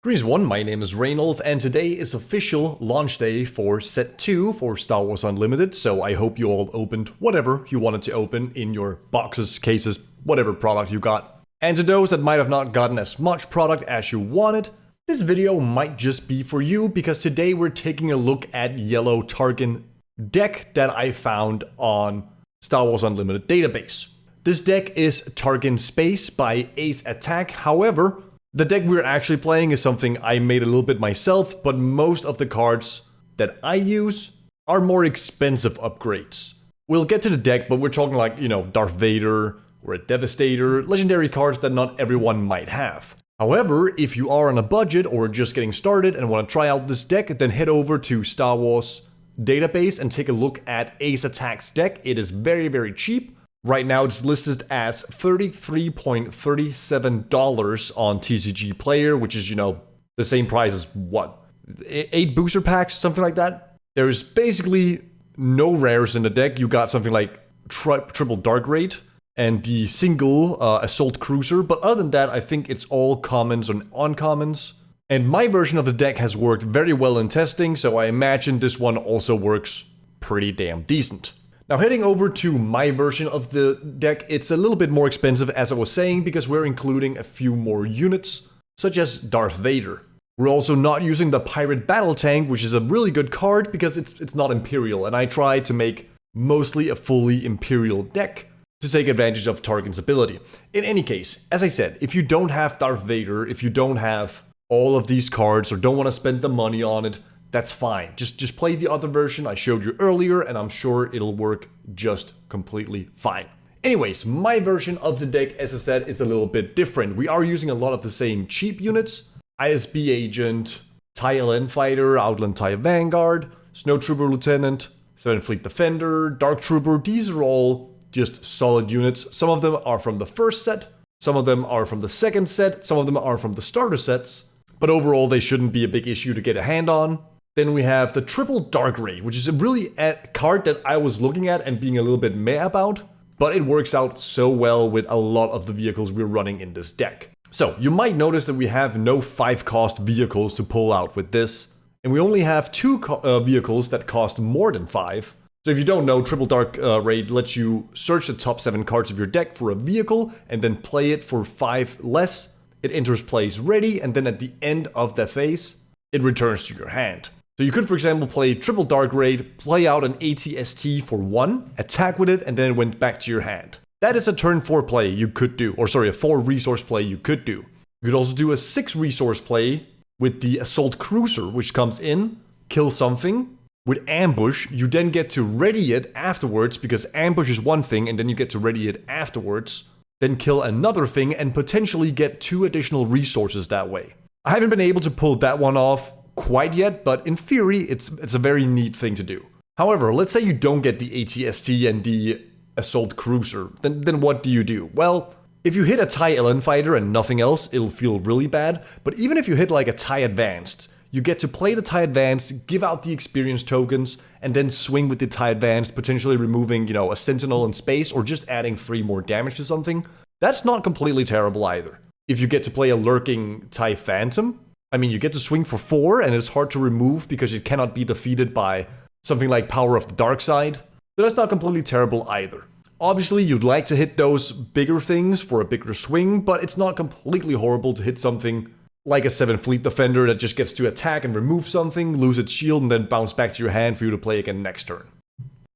Greetings one, my name is Rejnols, and today is official launch day for Set 2 for Star Wars Unlimited, so I hope you all opened whatever you wanted to open in your boxes, cases, whatever product you got. And to those that might have not gotten as much product as you wanted, this video might just be for you, because today we're taking a look at Yellow Tarkin deck that I found on Star Wars Unlimited database. This deck is Tarkin Space by Ace Attack. However, the deck we're actually playing is something I made a little bit myself, but most of the cards that I use are more expensive upgrades. We'll get to the deck, but we're talking like, Darth Vader or a Devastator, legendary cards that not everyone might have. However, if you are on a budget or just getting started and want to try out this deck, then head over to Star Wars database and take a look at Ace Attack's deck. It is very, very cheap. Right now it's listed as $33.37 on TCG Player, which is, the same price as what? 8 booster packs, something like that? There is basically no rares in the deck. You got something like triple Dark Raid and the single Assault Cruiser, but other than that, I think it's all commons and uncommons. And my version of the deck has worked very well in testing, so I imagine this one also works pretty damn decent. Now heading over to my version of the deck, it's a little bit more expensive as I was saying, because we're including a few more units, such as Darth Vader. We're also not using the Pirate Battle Tank, which is a really good card because it's not Imperial, and I tried to make mostly a fully Imperial deck to take advantage of Tarkin's ability. In any case, as I said, if you don't have Darth Vader, if you don't have all of these cards or don't want to spend the money on it, that's fine. Just play the other version I showed you earlier, and I'm sure it'll work just completely fine. Anyways, my version of the deck, as I said, is a little bit different. We are using a lot of the same cheap units. ISB Agent, TIE LN Fighter, Outland TIE Vanguard, Snow Trooper Lieutenant, 7th Fleet Defender, Dark Trooper. These are all just solid units. Some of them are from the first set, some of them are from the second set, some of them are from the starter sets, but overall they shouldn't be a big issue to get a hand on. Then we have the triple Dark Raid, which is a really card that I was looking at and being a little bit meh about, but it works out so well with a lot of the vehicles we're running in this deck. So you might notice that we have no 5-cost vehicles to pull out with this, and we only have 2 vehicles that cost more than 5. So if you don't know, triple Dark Raid lets you search the top 7 cards of your deck for a vehicle and then play it for 5 less. It enters place ready, and then at the end of the phase, it returns to your hand. So you could, for example, play triple Dark Raid, play out an ATST for 1, attack with it, and then it went back to your hand. That is a turn 4 play you could do, or sorry, a 4 resource play you could do. You could also do a 6 resource play with the Assault Cruiser, which comes in, kill something with Ambush. You then get to ready it afterwards, because Ambush is one thing, and then you get to ready it afterwards. Then kill another thing, and potentially get 2 additional resources that way. I haven't been able to pull that one off quite yet, but in theory, it's a very neat thing to do. However, let's say you don't get the ATST and the Assault Cruiser, then what do you do? Well, if you hit a TIE LN Fighter and nothing else, it'll feel really bad, but even if you hit like a TIE Advanced, you get to play the TIE Advanced, give out the experience tokens, and then swing with the TIE Advanced, potentially removing, a Sentinel in space, or just adding 3 more damage to something. That's not completely terrible either. If you get to play a lurking TIE Phantom, you get to swing for 4, and it's hard to remove because it cannot be defeated by something like Power of the Dark Side. So that's not completely terrible either. Obviously, you'd like to hit those bigger things for a bigger swing, but it's not completely horrible to hit something like a 7th Fleet Defender that just gets to attack and remove something, lose its shield, and then bounce back to your hand for you to play again next turn.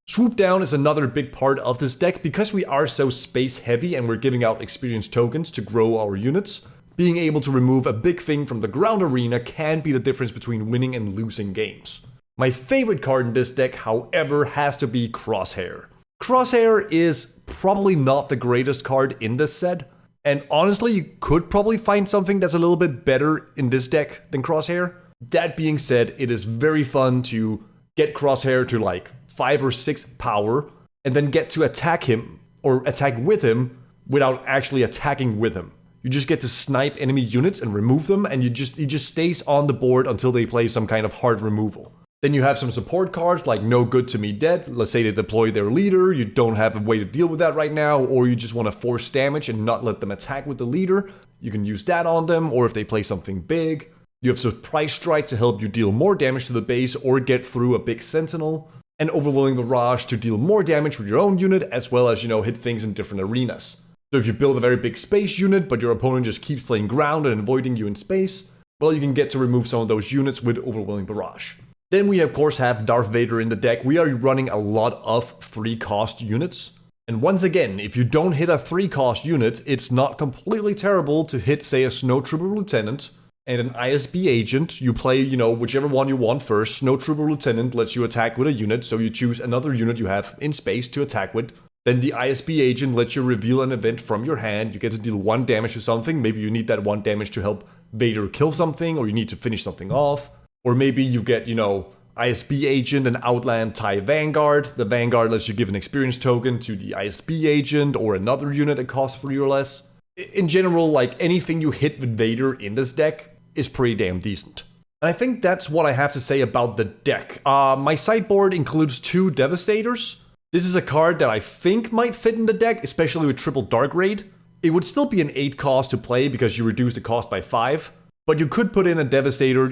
Swoop Down is another big part of this deck. Because we are so space heavy and we're giving out experience tokens to grow our units, being able to remove a big thing from the ground arena can be the difference between winning and losing games. My favorite card in this deck, however, has to be Crosshair. Crosshair is probably not the greatest card in this set, and honestly, you could probably find something that's a little bit better in this deck than Crosshair. That being said, it is very fun to get Crosshair to like 5 or 6 power, and then get to attack him, or attack with him, without actually attacking with him. You just get to snipe enemy units and remove them, and he just stays on the board until they play some kind of hard removal. Then you have some support cards like No Good to Me Dead. Let's say they deploy their leader, you don't have a way to deal with that right now, or you just want to force damage and not let them attack with the leader. You can use that on them, or if they play something big. You have Surprise Strike to help you deal more damage to the base or get through a big sentinel. And Overwhelming Barrage to deal more damage with your own unit, as well as, hit things in different arenas. So if you build a very big space unit, but your opponent just keeps playing ground and avoiding you in space, well, you can get to remove some of those units with Overwhelming Barrage. Then we of course have Darth Vader in the deck. We are running a lot of 3-cost units. And once again, if you don't hit a 3-cost unit, it's not completely terrible to hit, say, a Snowtrooper Lieutenant and an ISB Agent. You play, whichever one you want first. Snowtrooper Lieutenant lets you attack with a unit, so you choose another unit you have in space to attack with. Then the ISB Agent lets you reveal an event from your hand. You get to deal 1 damage to something. Maybe you need that 1 damage to help Vader kill something, or you need to finish something off. Or maybe you get, ISB Agent and Outland TIE Vanguard. The Vanguard lets you give an experience token to the ISB Agent or another unit that costs 3 or less. In general, anything you hit with Vader in this deck is pretty damn decent. And I think that's what I have to say about the deck. My sideboard includes 2 Devastators. This is a card that I think might fit in the deck, especially with triple Dark Raid. It would still be an 8 cost to play because you reduce the cost by 5, but you could put in a Devastator,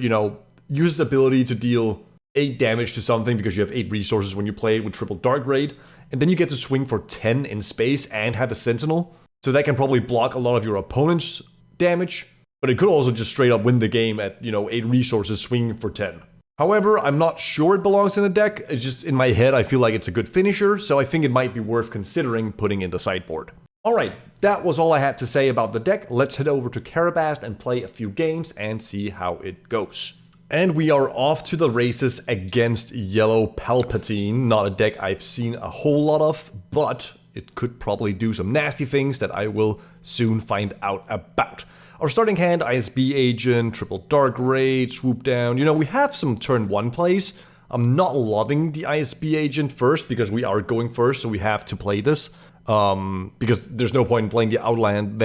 use the ability to deal 8 damage to something because you have 8 resources when you play it with triple Dark Raid, and then you get to swing for 10 in space and have a Sentinel, so that can probably block a lot of your opponent's damage, but it could also just straight up win the game at, 8 resources swinging for 10. However, I'm not sure it belongs in the deck. It's just in my head I feel like it's a good finisher, so I think it might be worth considering putting in the sideboard. Alright, that was all I had to say about the deck. Let's head over to Karabast and play a few games and see how it goes. And we are off to the races against Yellow Palpatine. Not a deck I've seen a whole lot of, but it could probably do some nasty things that I will soon find out about. Our starting hand, ISB Agent, triple Dark Raid, Swoop Down. We have some turn 1 plays. I'm not loving the ISB Agent first because we are going first, so we have to play this. Because there's no point in playing the Outland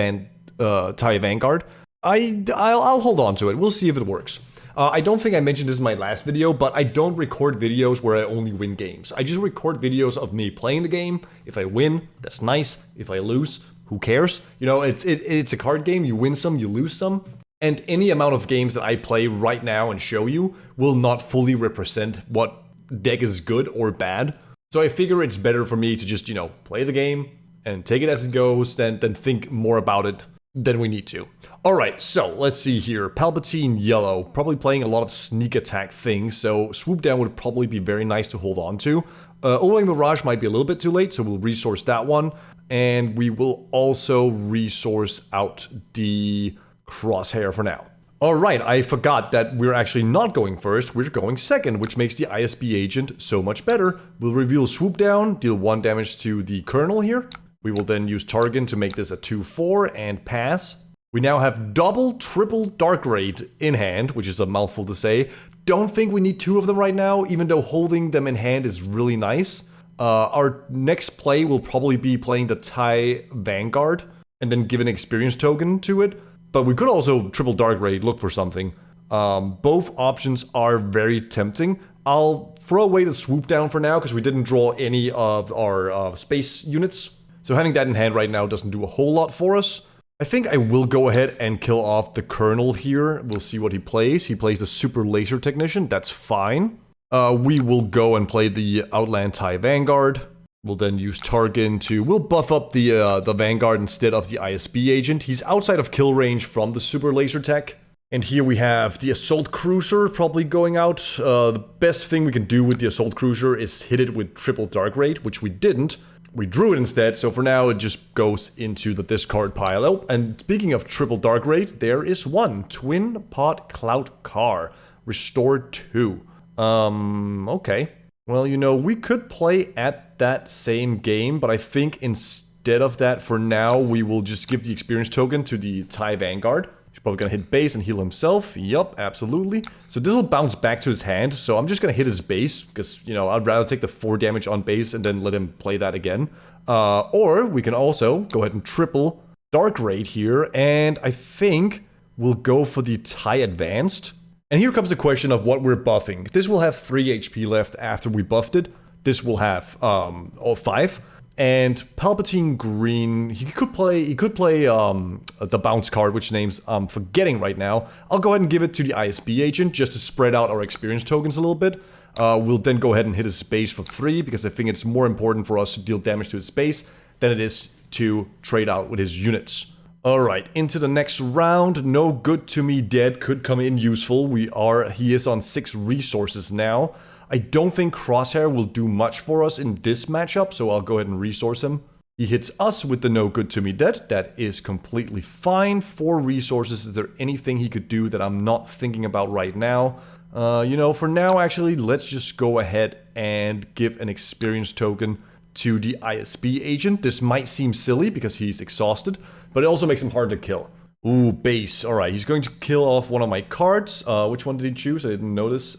TIE Vanguard. I'll hold on to it. We'll see if it works. I don't think I mentioned this in my last video, but I don't record videos where I only win games. I just record videos of me playing the game. If I win, that's nice. If I lose, who cares? It's a card game. You win some, you lose some. And any amount of games that I play right now and show you will not fully represent what deck is good or bad. So I figure it's better for me to just, play the game and take it as it goes than think more about it than we need to. Alright, so let's see here. Palpatine Yellow, probably playing a lot of sneak attack things, so Swoop Down would probably be very nice to hold on to. Overwhelming Mirage might be a little bit too late, so we'll resource that one. And we will also resource out the Crosshair for now. Alright, I forgot that we're actually not going first, we're going second, which makes the ISB Agent so much better. We'll reveal Swoop Down, deal 1 damage to the Colonel here. We will then use Tarkin to make this a 2/4 and pass. We now have triple Dark Raid in hand, which is a mouthful to say. Don't think we need 2 of them right now, even though holding them in hand is really nice. Our next play will probably be playing the TIE Vanguard and then give an experience token to it. But we could also triple Dark Raid, look for something. Both options are very tempting. I'll throw away the Swoop Down for now because we didn't draw any of our space units. So having that in hand right now doesn't do a whole lot for us. I think I will go ahead and kill off the Colonel here. We'll see what he plays. He plays the Super Laser Technician. That's fine. We will go and play the Outland TIE Vanguard. We'll then use Tarkin to... We'll buff up the Vanguard instead of the ISB Agent. He's outside of kill range from the Super Laser Tech. And here we have the Assault Cruiser probably going out. The best thing we can do with the Assault Cruiser is hit it with triple Dark Raid, which we didn't. We drew it instead, so for now it just goes into the discard pile. Oh, and speaking of triple Dark Raid, there is one. Twin Pod Clout Car. Restored 2. Okay. Well, we could play at that same game, but I think instead of that, for now, we will just give the experience token to the TIE Vanguard. He's probably gonna hit base and heal himself. Yup, absolutely. So this will bounce back to his hand, so I'm just gonna hit his base, because, I'd rather take the 4 damage on base and then let him play that again. Or we can also go ahead and triple Dark Raid here, and I think we'll go for the TIE Advanced. And here comes the question of what we're buffing. This will have 3 HP left after we buffed it. This will have 5. And Palpatine green, he could play the bounce card, which names I'm forgetting right now. I'll go ahead and give it to the ISB agent just to spread out our experience tokens a little bit. We'll then go ahead and hit his space for 3 because I think it's more important for us to deal damage to his space than it is to trade out with his units. Alright, into the next round. No good to me dead could come in useful. He is on 6 resources now. I don't think Crosshair will do much for us in this matchup, so I'll go ahead and resource him. He hits us with the no good to me dead. That is completely fine. 4 resources. Is there anything he could do that I'm not thinking about right now? You know, for now, actually, let's just go ahead and give an experience token to the ISB agent. This might seem silly because he's exhausted, but it also makes him hard to kill. Ooh, base. Alright, he's going to kill off one of my cards. Which one did he choose? I didn't notice.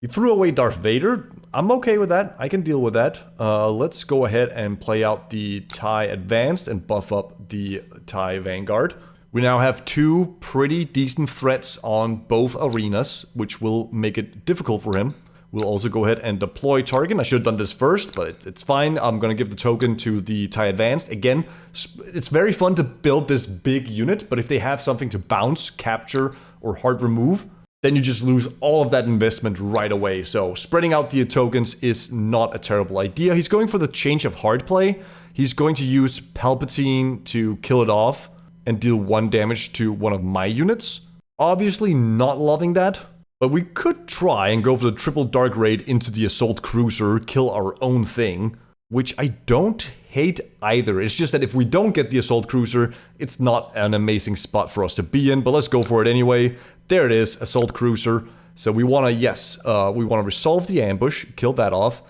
He threw away Darth Vader. I'm okay with that. I can deal with that. Let's go ahead and play out the TIE Advanced and buff up the TIE Vanguard. We now have 2 pretty decent threats on both arenas, which will make it difficult for him. We'll also go ahead and deploy Tarkin. I should have done this first, but it's fine. I'm going to give the token to the TIE Advanced. Again, it's very fun to build this big unit, but if they have something to bounce, capture, or hard remove, then you just lose all of that investment right away. So spreading out the tokens is not a terrible idea. He's going for the change of heart play. He's going to use Palpatine to kill it off and deal 1 damage to one of my units. Obviously not loving that, but we could try and go for the triple dark raid into the assault cruiser, kill our own thing, which I don't hate either. It's just that if we don't get the assault cruiser, it's not an amazing spot for us to be in, but let's go for it anyway. There it is, assault cruiser. So we want to resolve the ambush, kill that off.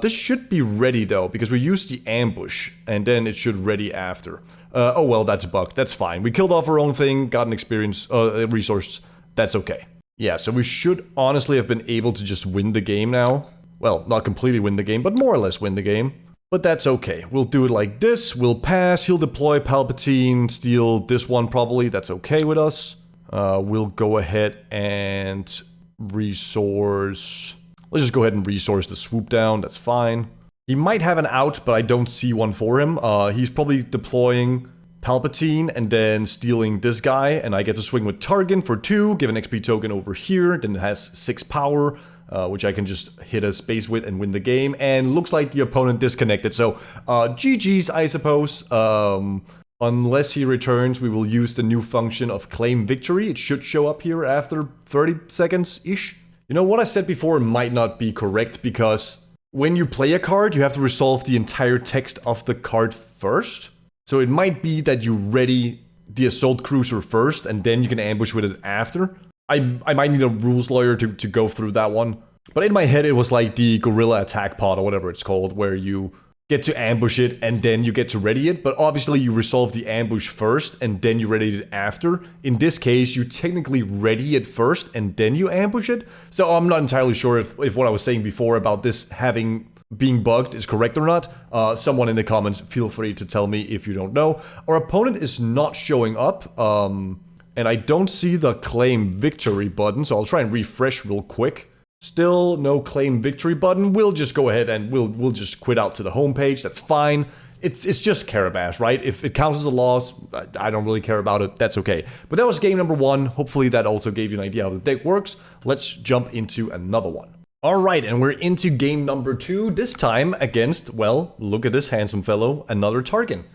This should be ready though, because we used the ambush, and then it should ready after. Oh well, that's bugged. That's fine. We killed off our own thing, got an experience, resource. That's okay. Yeah, so we should honestly have been able to just win the game now. Well, not completely win the game, but more or less win the game. But that's okay. We'll do it like this. We'll pass. He'll deploy Palpatine, steal this one probably. That's okay with us. We'll go ahead and resource. Let's just go ahead and resource the swoop down. That's fine. He might have an out, but I don't see one for him. He's probably deploying Palpatine and then stealing this guy, and I get to swing with Tarkin for 2, give an XP token over here, then it has 6 power, which I can just hit a space with and win the game, and looks like the opponent disconnected, so GG's I suppose. Unless he returns, we will use the new function of claim victory. It should show up here after 30 seconds-ish. You know, what I said before might not be correct, because when you play a card, you have to resolve the entire text of the card first. So it might be that you ready the assault cruiser first, and then you can ambush with it after. I might need a rules lawyer to go through that one. But in my head, it was like the gorilla attack pod, or whatever it's called, where you get to ambush it, and then you get to ready it. But obviously, you resolve the ambush first, and then you ready it after. In this case, you technically ready it first, and then you ambush it. So I'm not entirely sure if what I was saying before about this being bugged is correct or not. Someone in the comments, feel free to tell me if you don't know. Our opponent is not showing up, and I don't see the claim victory button, so I'll try and refresh real quick. Still no claim victory button. We'll just go ahead and we'll just quit out to the homepage. That's fine. It's just Carabash, right? If it counts as a loss, I don't really care about it. That's okay. But that was game number 1. Hopefully that also gave you an idea how the deck works. Let's jump into another one. Alright, and we're into game number 2, this time against, well, look at this handsome fellow, another Tarkin.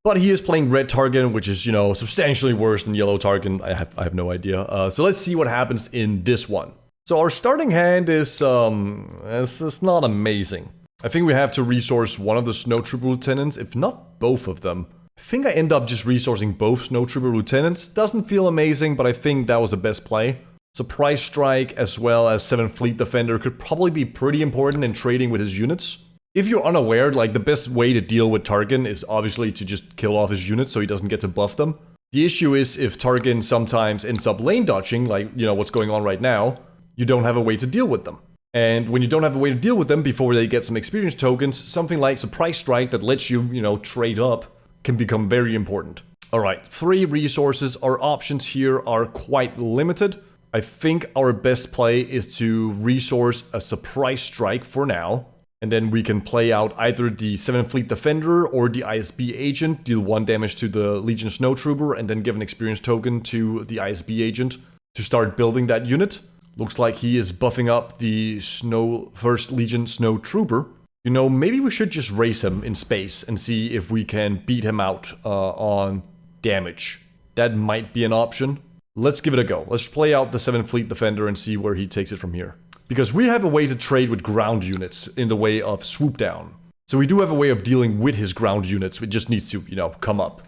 But he is playing red Tarkin, which is, you know, substantially worse than yellow Tarkin. I have no idea. So let's see what happens in this one. So our starting hand is, it's not amazing. I think we have to resource one of the Snow Trooper Lieutenants, if not both of them. I think I end up just resourcing both Snow Trooper Lieutenants. Doesn't feel amazing, but I think that was the best play. Surprise Strike as well as 7 Fleet Defender could probably be pretty important in trading with his units. If you're unaware, like, the best way to deal with Tarkin is obviously to just kill off his units so he doesn't get to buff them. The issue is if Tarkin sometimes ends up lane dodging, like, you know, what's going on right now, you don't have a way to deal with them. And when you don't have a way to deal with them before they get some experience tokens, something like Surprise Strike that lets you, you know, trade up can become very important. Alright, 3 resources. Our options here are quite limited. I think our best play is to resource a Surprise Strike for now. And then we can play out either the 7th Fleet Defender or the ISB agent, deal 1 damage to the Legion Snowtrooper, and then give an experience token to the ISB agent to start building that unit. Looks like he is buffing up the 1st Legion Snowtrooper. You know, maybe we should just race him in space and see if we can beat him out on damage. That might be an option. Let's give it a go. Let's play out the 7th Fleet Defender and see where he takes it from here. Because we have a way to trade with ground units in the way of swoop down. So we do have a way of dealing with his ground units. It just needs to, you know, come up.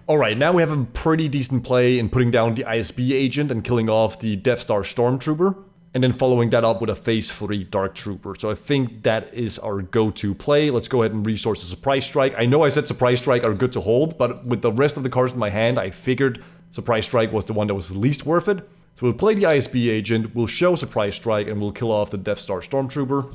Alright, now we have a pretty decent play in putting down the ISB agent and killing off the Death Star Stormtrooper. And then following that up with a Phase 3 Dark Trooper. So I think that is our go-to play. Let's go ahead and resource the Surprise Strike. I know I said Surprise Strike are good to hold, but with the rest of the cards in my hand, I figured Surprise Strike was the one that was least worth it. So we'll play the ISB agent, we'll show Surprise Strike, and we'll kill off the Death Star Stormtrooper.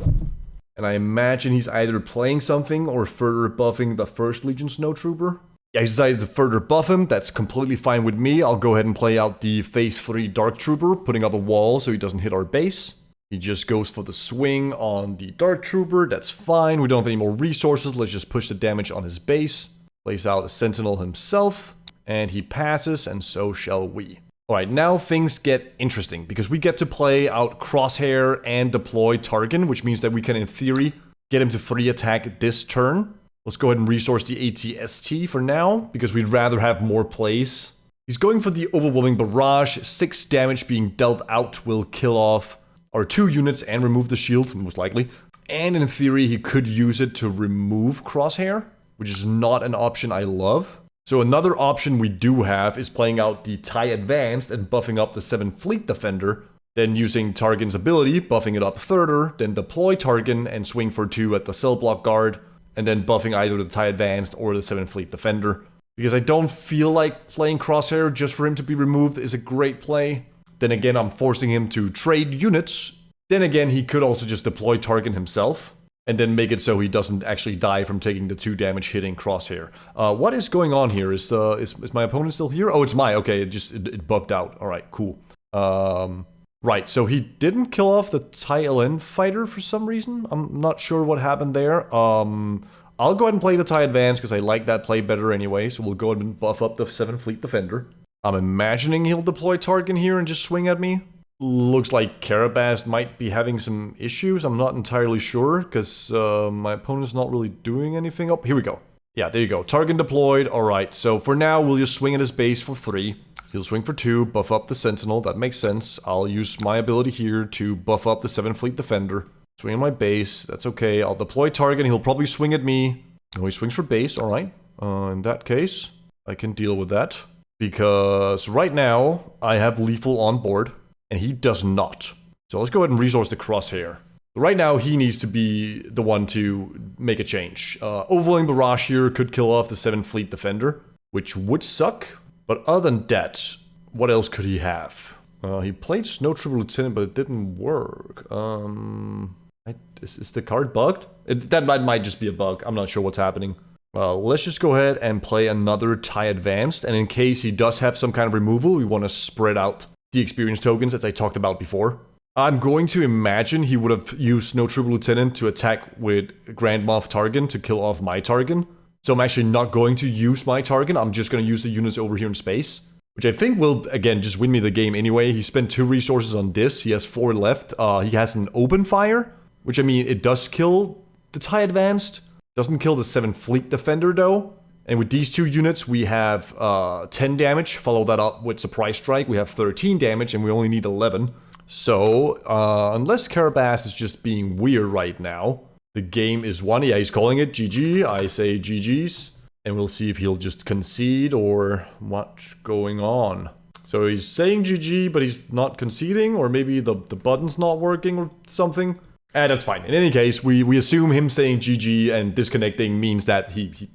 And I imagine he's either playing something or further buffing the 1st Legion Snowtrooper. Yeah, he decided to further buff him, that's completely fine with me. I'll go ahead and play out the Phase 3 Dark Trooper, putting up a wall so he doesn't hit our base. He just goes for the swing on the Dark Trooper, that's fine. We don't have any more resources, let's just push the damage on his base. Plays out a Sentinel himself, and he passes, and so shall we. Alright, now things get interesting, because we get to play out Crosshair and deploy Tarkin, which means that we can, in theory, get him to free attack this turn. Let's go ahead and resource the ATST for now, because we'd rather have more plays. He's going for the Overwhelming Barrage. 6 damage being dealt out will kill off our 2 units and remove the shield, most likely. And in theory, he could use it to remove Crosshair, which is not an option I love. So another option we do have is playing out the TIE Advanced and buffing up the 7th Fleet Defender, then using Tarkin's ability, buffing it up further, then deploy Tarkin and swing for 2 at the Cell Block Guard, and then buffing either the TIE Advanced or the 7th Fleet Defender. Because I don't feel like playing Crosshair just for him to be removed is a great play. Then again, I'm forcing him to trade units. Then again, he could also just deploy Tarkin himself, and then make it so he doesn't actually die from taking the 2 damage hitting Crosshair. What is going on here? Is my opponent still here? Oh, it's okay, it bugged out. Alright, cool. Right, so he didn't kill off the TIE LN fighter for some reason. I'm not sure what happened there. I'll go ahead and play the TIE Advance because I like that play better anyway, so we'll go ahead and buff up the 7th Fleet Defender. I'm imagining he'll deploy Tarkin here and just swing at me. Looks like Carabas might be having some issues. I'm not entirely sure because my opponent's not really doing anything. Oh, here we go. Yeah, there you go. Tarkin deployed. Alright, so for now, we'll just swing at his base for 3. He'll swing for 2, buff up the Sentinel. That makes sense. I'll use my ability here to buff up the 7th Fleet Defender. Swing at my base. That's okay. I'll deploy Tarkin. He'll probably swing at me. Oh, he swings for base. Alright. In that case, I can deal with that. Because right now, I have Lethal on board. And he does not. So let's go ahead and resource the Crosshair. Right now, he needs to be the one to make a change. Overwhelming Barrage here could kill off the 7th Fleet Defender, which would suck. But other than that, what else could he have? He played Snowtrooper Lieutenant, but it didn't work. Is the card bugged? That might just be a bug. I'm not sure what's happening. Let's just go ahead and play another TIE Advanced. And in case he does have some kind of removal, we want to spread out the experience tokens, as I talked about before. I'm going to imagine he would have used Snowtrooper Lieutenant to attack with Grand Moff Tarkin to kill off my Tarkin. So I'm actually not going to use my Tarkin, I'm just going to use the units over here in space. Which I think will, again, just win me the game anyway. He spent 2 resources on this, he has 4 left. He has an open fire, which I mean, it does kill the TIE Advanced. Doesn't kill the 7th Fleet Defender though. And with these 2 units, we have 10 damage. Follow that up with Surprise Strike. We have 13 damage, and we only need 11. So, unless Carabas is just being weird right now, the game is won. Yeah, he's calling it GG. I say GG's. And we'll see if he'll just concede or what's going on. So he's saying GG, but he's not conceding, or maybe the button's not working or something. That's fine. In any case, we assume him saying GG and disconnecting means that he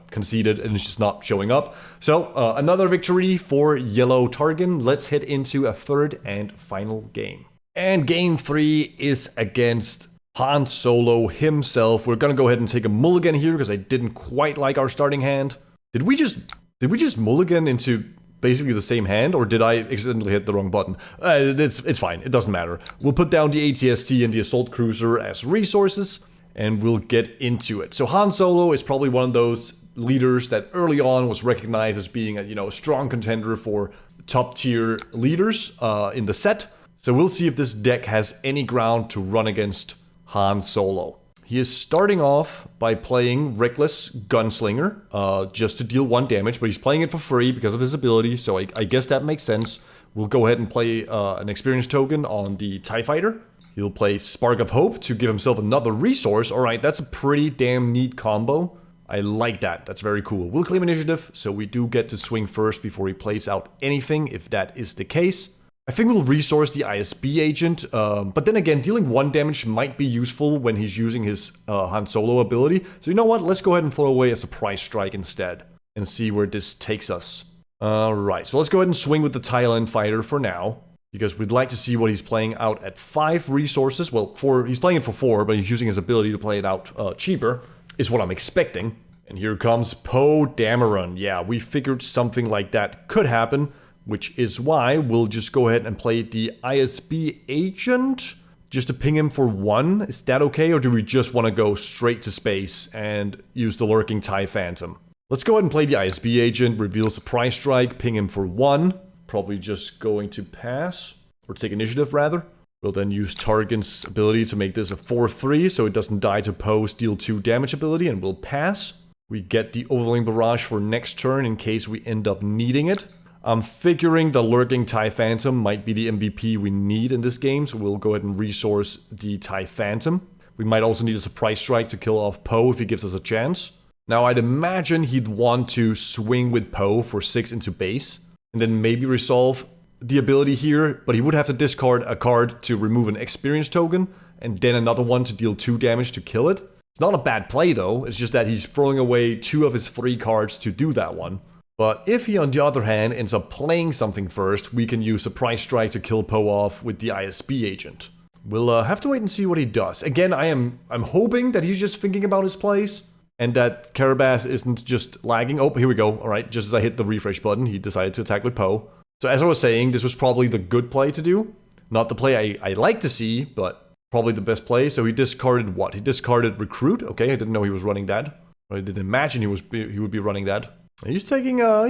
conceded and is just not showing up. So, another victory for Yellow Tarkin. Let's head into a 3rd and final game. And game 3 is against Han Solo himself. We're gonna go ahead and take a mulligan here because I didn't quite like our starting hand. Did we just mulligan into basically the same hand, or did I accidentally hit the wrong button? It's fine, it doesn't matter. We'll put down the ATST and the Assault Cruiser as resources, and we'll get into it. So Han Solo is probably one of those leaders that early on was recognized as being a strong contender for top tier leaders in the set. So we'll see if this deck has any ground to run against Han Solo. He is starting off by playing Reckless Gunslinger, just to deal 1 damage, but he's playing it for free because of his ability, so I guess that makes sense. We'll go ahead and play an experience token on the TIE Fighter. He'll play Spark of Hope to give himself another resource. Alright, that's a pretty damn neat combo. I like that. That's very cool. We'll claim initiative, so we do get to swing first before he plays out anything, if that is the case. I think we'll resource the ISB agent, but then again, dealing 1 damage might be useful when he's using his Han Solo ability. So you know what? Let's go ahead and throw away a surprise strike instead and see where this takes us. Alright, so let's go ahead and swing with the Thailand fighter for now, because we'd like to see what he's playing out at 5 resources. Well, he's playing it for 4, but he's using his ability to play it out cheaper, is what I'm expecting. And here comes Poe Dameron. Yeah, we figured something like that could happen, which is why we'll just go ahead and play the ISB agent just to ping him for 1. Is that okay, or do we just want to go straight to space and use the lurking TIE Phantom? Let's go ahead and play the ISB agent, reveal surprise strike, ping him for 1. Probably just going to pass, or take initiative rather. We'll then use Tarkin's ability to make this a 4-3 so it doesn't die to Poe's deal 2 damage ability, and we'll pass. We get the Overwhelming Barrage for next turn in case we end up needing it. I'm figuring the lurking TIE Phantom might be the MVP we need in this game, so we'll go ahead and resource the TIE Phantom. We might also need a surprise strike to kill off Poe if he gives us a chance. Now I'd imagine he'd want to swing with Poe for 6 into base, and then maybe resolve the ability here, but he would have to discard a card to remove an experience token, and then another one to deal 2 damage to kill it. It's not a bad play though, it's just that he's throwing away 2 of his 3 cards to do that one. But if he, on the other hand, ends up playing something first, we can use Surprise Strike to kill Poe off with the ISB agent. We'll have to wait and see what he does. Again, I'm hoping that he's just thinking about his plays, and that Carabas isn't just lagging. Oh, here we go. Alright, just as I hit the refresh button, he decided to attack with Poe. So as I was saying, this was probably the good play to do. Not the play I like to see, but probably the best play. So he discarded what? He discarded Recruit. Okay, I didn't know he was running that. I didn't imagine he would be running that. He's taking a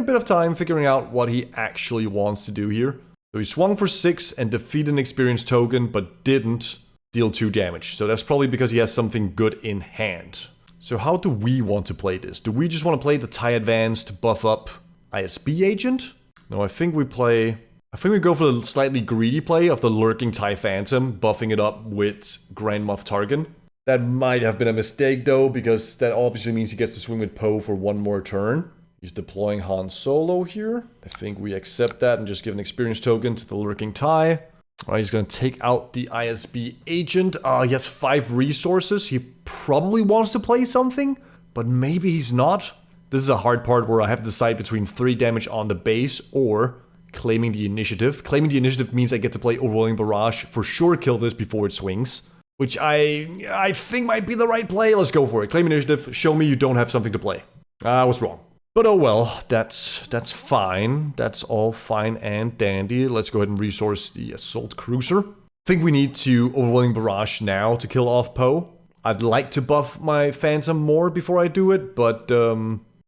bit of time figuring out what he actually wants to do here. So he swung for 6 and defeated an experience token, but didn't deal 2 damage. So that's probably because he has something good in hand. So how do we want to play this? Do we just want to play the TIE Advance to buff up ISB agent? No, I think we go for the slightly greedy play of the lurking TIE Phantom, buffing it up with Grand Moff Tarkin. That might have been a mistake though, because that obviously means he gets to swing with Poe for 1 more turn. He's deploying Han Solo here. I think we accept that and just give an experience token to the lurking TIE. Alright, he's going to take out the ISB agent. He has 5 resources. He probably wants to play something, but maybe he's not. This is a hard part where I have to decide between 3 damage on the base or claiming the initiative. Claiming the initiative means I get to play Overwhelming Barrage, for sure kill this before it swings. Which I think might be the right play. Let's go for it. Claim initiative. Show me you don't have something to play. I was wrong. But oh well, that's fine. That's all fine and dandy. Let's go ahead and resource the Assault Cruiser. I think we need to Overwhelming Barrage now to kill off Poe. I'd like to buff my Phantom more before I do it, but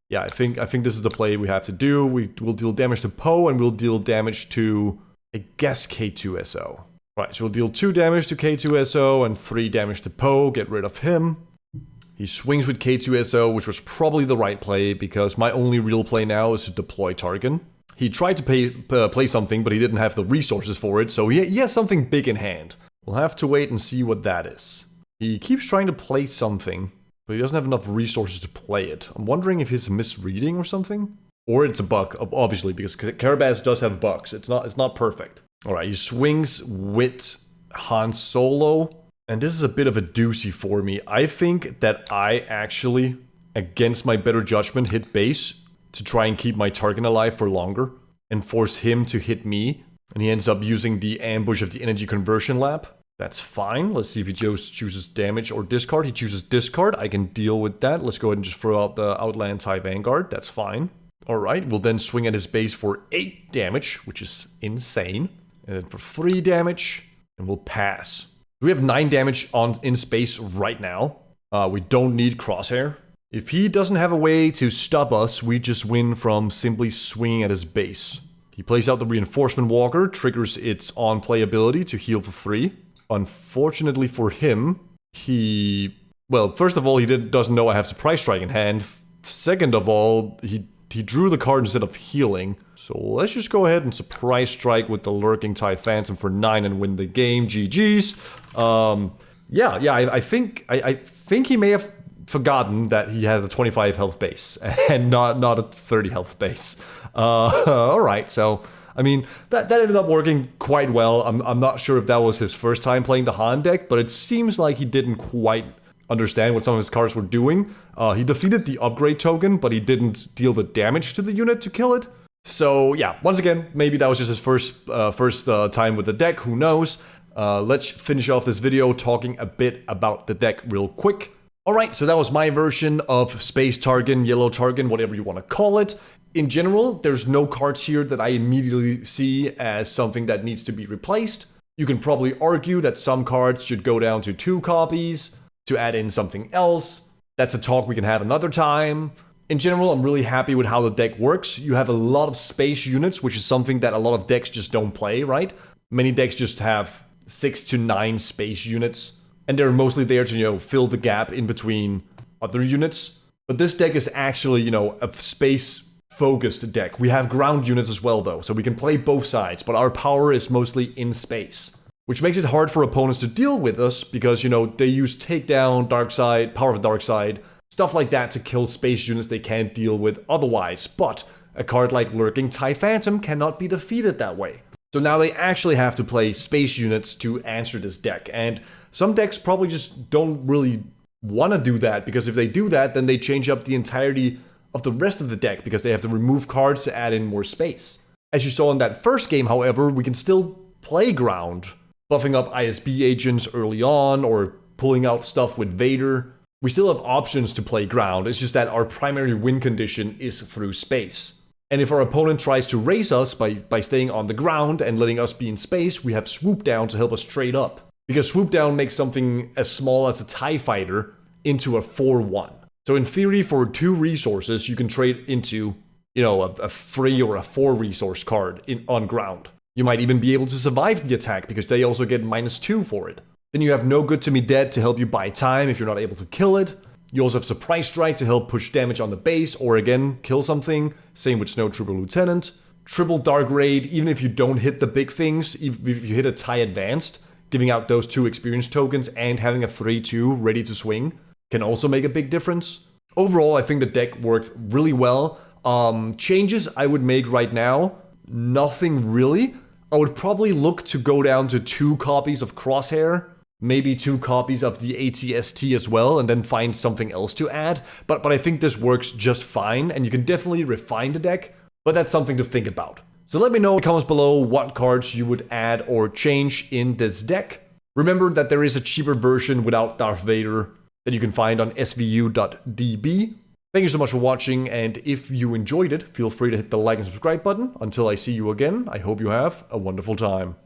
yeah, I think this is the play we have to do. We'll deal damage to Poe and we'll deal damage to, I guess, K2SO. Right, so we'll deal 2 damage to K2SO and 3 damage to Poe, get rid of him. He swings with K2SO, which was probably the right play, because my only real play now is to deploy Tarkin. He tried to play something, but he didn't have the resources for it, so he has something big in hand. We'll have to wait and see what that is. He keeps trying to play something, but he doesn't have enough resources to play it. I'm wondering if he's misreading or something? Or it's a bug, obviously, because Carabas does have bugs. It's not perfect. Alright, he swings with Han Solo, and this is a bit of a doozy for me. I think that I actually, against my better judgment, hit base to try and keep my Tarkin alive for longer, and force him to hit me, and he ends up using the ambush of the energy conversion lab. That's fine. Let's see if he just chooses damage or discard. He chooses discard. I can deal with that. Let's go ahead and just throw out the Outland TIE Vanguard. That's fine. Alright, we'll then swing at his base for 8 damage, which is insane. And then for 3 damage, and we'll pass. We have 9 damage on in space right now. We don't need Crosshair. If he doesn't have a way to stop us, we just win from simply swinging at his base. He plays out the Reinforcement Walker, triggers its on-play ability to heal for 3. Unfortunately for him, well, first of all, he doesn't know I have Surprise Strike in hand. Second of all, he drew the card instead of healing. So let's just go ahead and Surprise Strike with the Lurking TIE Phantom for 9 and win the game. GG's. I think he may have forgotten that he has a 25 health base and not a 30 health base. Alright, so I mean that ended up working quite well. I'm not sure if that was his first time playing the Han deck, but it seems like he didn't quite understand what some of his cards were doing. He defeated the upgrade token, but he didn't deal the damage to the unit to kill it. So yeah, once again, maybe that was just his first time with the deck, who knows. Let's finish off this video talking a bit about the deck real quick. Alright, so that was my version of Space Tarkin, Yellow Tarkin, whatever you want to call it. In general, there's no cards here that I immediately see as something that needs to be replaced. You can probably argue that some cards should go down to 2 copies to add in something else. That's a talk we can have another time. In general, I'm really happy with how the deck works. You have a lot of space units, which is something that a lot of decks just don't play, right? Many decks just have 6 to 9 space units, and they're mostly there to, fill the gap in between other units. But this deck is actually, a space-focused deck. We have ground units as well, though, so we can play both sides, but our power is mostly in space, which makes it hard for opponents to deal with us because, they use Takedown, Dark Side, Power of the Dark Side, stuff like that to kill space units they can't deal with otherwise. But a card like Lurking TIE Phantom cannot be defeated that way. So now they actually have to play space units to answer this deck, and some decks probably just don't really want to do that, because if they do that, then they change up the entirety of the rest of the deck because they have to remove cards to add in more space. As you saw in that first game, however, we can still play ground, buffing up ISB agents early on or pulling out stuff with Vader. We still have options to play ground, it's just that our primary win condition is through space. And if our opponent tries to race us by staying on the ground and letting us be in space, we have Swoop Down to help us trade up. Because Swoop Down makes something as small as a TIE Fighter into a 4/1. So in theory, for 2 resources, you can trade into, a 3 or a 4 resource card on ground. You might even be able to survive the attack because they also get -2 for it. Then you have No Good to Me Dead to help you buy time if you're not able to kill it. You also have Surprise Strike to help push damage on the base or again, kill something. Same with Snow Trooper Lieutenant. Triple Dark Raid, even if you don't hit the big things, if you hit a TIE Advanced, giving out those 2 experience tokens and having a 3/2 ready to swing can also make a big difference. Overall, I think the deck worked really well. Changes I would make right now, nothing really. I would probably look to go down to 2 copies of Crosshair, maybe 2 copies of the ATST as well, and then find something else to add. But I think this works just fine, and you can definitely refine the deck, but that's something to think about. So let me know in the comments below what cards you would add or change in this deck. Remember that there is a cheaper version without Darth Vader that you can find on svu.db. Thank you so much for watching, and if you enjoyed it, feel free to hit the like and subscribe button. Until I see you again, I hope you have a wonderful time.